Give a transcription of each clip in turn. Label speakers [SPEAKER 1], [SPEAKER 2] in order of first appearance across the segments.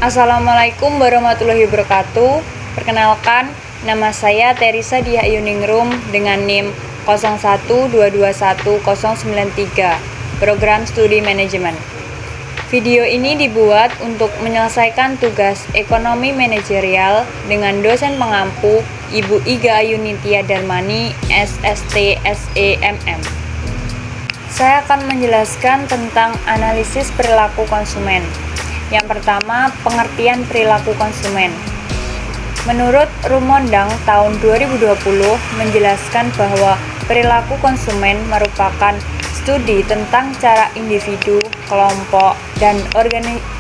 [SPEAKER 1] Assalamualaikum warahmatullahi wabarakatuh. Perkenalkan, nama saya Teresa Diah Yuningrum dengan NIM 012210093, Program Studi Manajemen. Video ini dibuat untuk menyelesaikan tugas ekonomi manajerial dengan dosen pengampu Ibu Iga Ayunitya Darmani, SST SEMM. Saya akan menjelaskan tentang analisis perilaku konsumen. Yang pertama, pengertian perilaku konsumen. Menurut Rumondang tahun 2020 menjelaskan bahwa perilaku konsumen merupakan studi tentang cara individu, kelompok, dan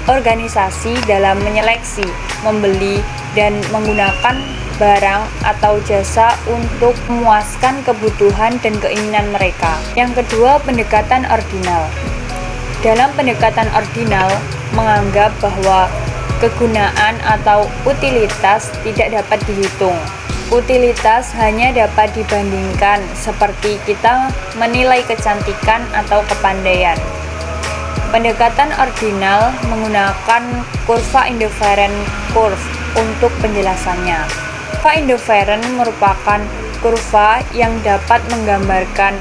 [SPEAKER 1] organisasi dalam menyeleksi, membeli, dan menggunakan barang atau jasa untuk memuaskan kebutuhan dan keinginan mereka. Yang kedua, pendekatan ordinal. Dalam pendekatan ordinal, menganggap bahwa kegunaan atau utilitas tidak dapat dihitung. Utilitas hanya dapat dibandingkan, seperti kita menilai kecantikan atau kepandaian. Pendekatan ordinal menggunakan kurva indifferent curve untuk penjelasannya. Kurva indifferent merupakan kurva yang dapat menggambarkan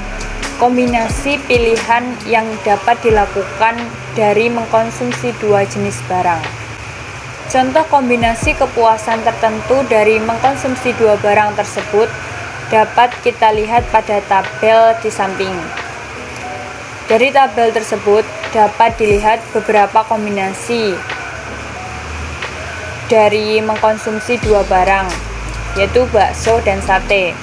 [SPEAKER 1] kombinasi pilihan yang dapat dilakukan dari mengkonsumsi dua jenis barang. Contoh kombinasi kepuasan tertentu dari mengkonsumsi dua barang tersebut dapat kita lihat pada tabel di samping. Dari tabel tersebut dapat dilihat beberapa kombinasi dari mengkonsumsi dua barang, yaitu bakso dan sate.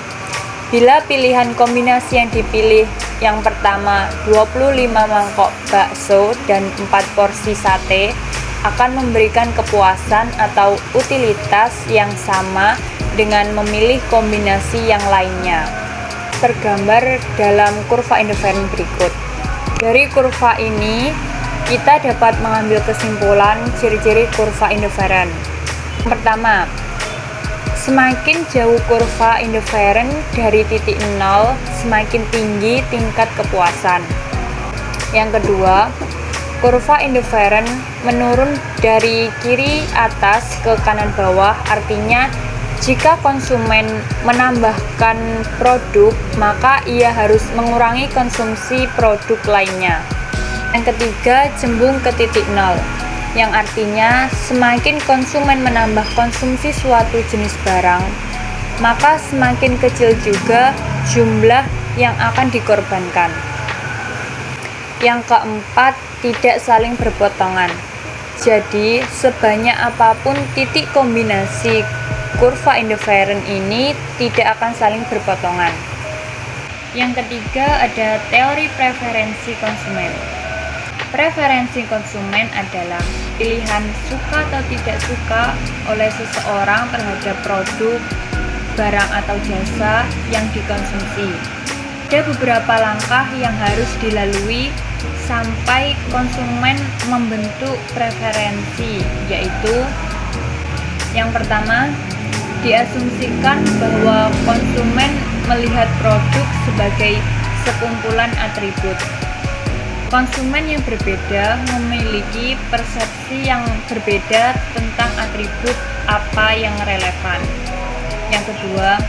[SPEAKER 1] Bila pilihan kombinasi yang dipilih yang pertama 25 mangkok bakso dan 4 porsi sate akan memberikan kepuasan atau utilitas yang sama dengan memilih kombinasi yang lainnya. Tergambar dalam kurva indifferent berikut. Dari kurva ini kita dapat mengambil kesimpulan ciri-ciri kurva indifferent. Pertama, semakin jauh kurva indifferent dari titik nol, semakin tinggi tingkat kepuasan. Yang kedua, kurva indifferent menurun dari kiri atas ke kanan bawah, artinya jika konsumen menambahkan produk, maka ia harus mengurangi konsumsi produk lainnya. Yang ketiga, cembung ke titik nol, yang artinya semakin konsumen menambah konsumsi suatu jenis barang, maka semakin kecil juga jumlah yang akan dikorbankan. Yang keempat, tidak saling berpotongan. Jadi, sebanyak apapun titik kombinasi kurva indifferent ini tidak akan saling berpotongan. Yang ketiga, ada teori preferensi konsumen. Preferensi konsumen adalah pilihan suka atau tidak suka oleh seseorang terhadap produk, barang atau jasa yang dikonsumsi. Ada beberapa langkah yang harus dilalui sampai konsumen membentuk preferensi, yaitu yang pertama, diasumsikan bahwa konsumen melihat produk sebagai sekumpulan atribut. Konsumen yang berbeda memiliki persepsi yang berbeda tentang atribut apa yang relevan. Yang kedua,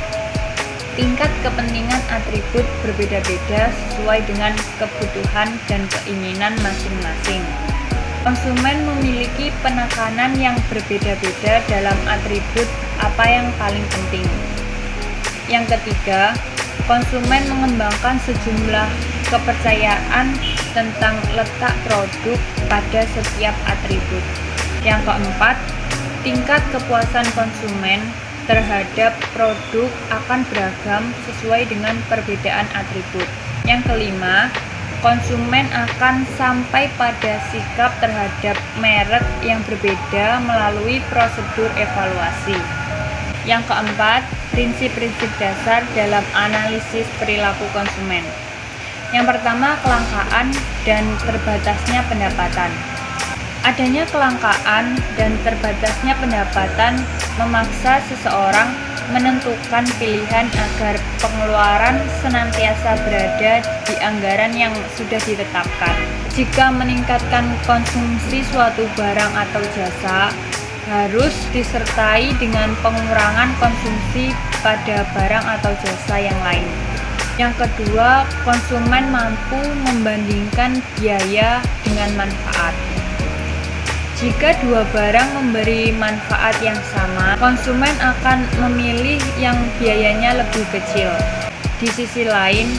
[SPEAKER 1] tingkat kepentingan atribut berbeda-beda sesuai dengan kebutuhan dan keinginan masing-masing. Konsumen memiliki penekanan yang berbeda-beda dalam atribut apa yang paling penting. Yang ketiga, konsumen mengembangkan sejumlah kepercayaan tentang letak produk pada setiap atribut. Yang keempat, tingkat kepuasan konsumen terhadap produk akan beragam sesuai dengan perbedaan atribut. Yang kelima, konsumen akan sampai pada sikap terhadap merek yang berbeda melalui prosedur evaluasi. Yang keempat, prinsip-prinsip dasar dalam analisis perilaku konsumen. Yang pertama, kelangkaan dan terbatasnya pendapatan. Adanya kelangkaan dan terbatasnya pendapatan memaksa seseorang menentukan pilihan agar pengeluaran senantiasa berada di anggaran yang sudah ditetapkan. Jika meningkatkan konsumsi suatu barang atau jasa, harus disertai dengan pengurangan konsumsi pada barang atau jasa yang lain. Yang kedua, konsumen mampu membandingkan biaya dengan manfaat. Jika dua barang memberi manfaat yang sama, konsumen akan memilih yang biayanya lebih kecil. Di sisi lain,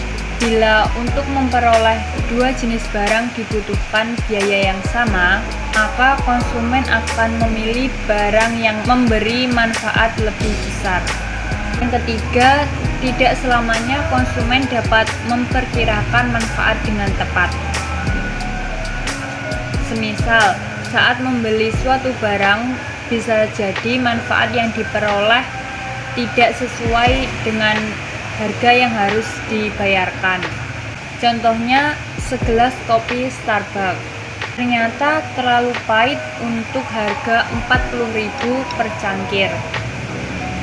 [SPEAKER 1] bila untuk memperoleh dua jenis barang dibutuhkan biaya yang sama, maka konsumen akan memilih barang yang memberi manfaat lebih besar. Yang ketiga, tidak selamanya konsumen dapat memperkirakan manfaat dengan tepat. Semisal, saat membeli suatu barang, bisa jadi manfaat yang diperoleh tidak sesuai dengan harga yang harus dibayarkan. Contohnya, segelas kopi Starbucks ternyata terlalu pahit untuk harga 40.000 per cangkir.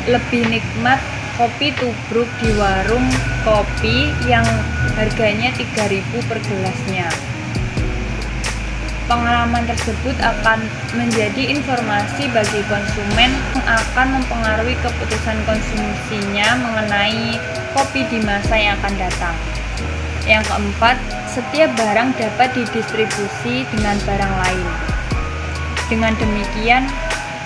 [SPEAKER 1] Lebih nikmat kopi tubruk di warung kopi yang harganya 3.000 per gelasnya. Pengalaman tersebut akan menjadi informasi bagi konsumen yang akan mempengaruhi keputusan konsumsinya mengenai kopi di masa yang akan datang. Yang keempat, setiap barang dapat didistribusi dengan barang lain. Dengan demikian,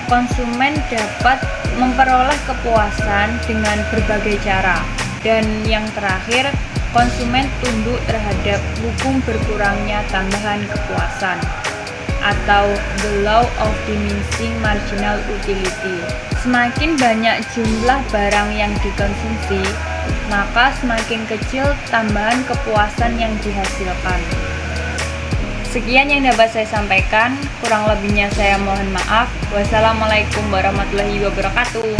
[SPEAKER 1] konsumen dapat memperoleh kepuasan dengan berbagai cara. Dan yang terakhir, konsumen tunduk terhadap hukum berkurangnya tambahan kepuasan atau the law of diminishing marginal utility. Semakin banyak jumlah barang yang dikonsumsi, maka semakin kecil tambahan kepuasan yang dihasilkan. Sekian yang dapat saya sampaikan, kurang lebihnya saya mohon maaf. Wassalamualaikum warahmatullahi wabarakatuh.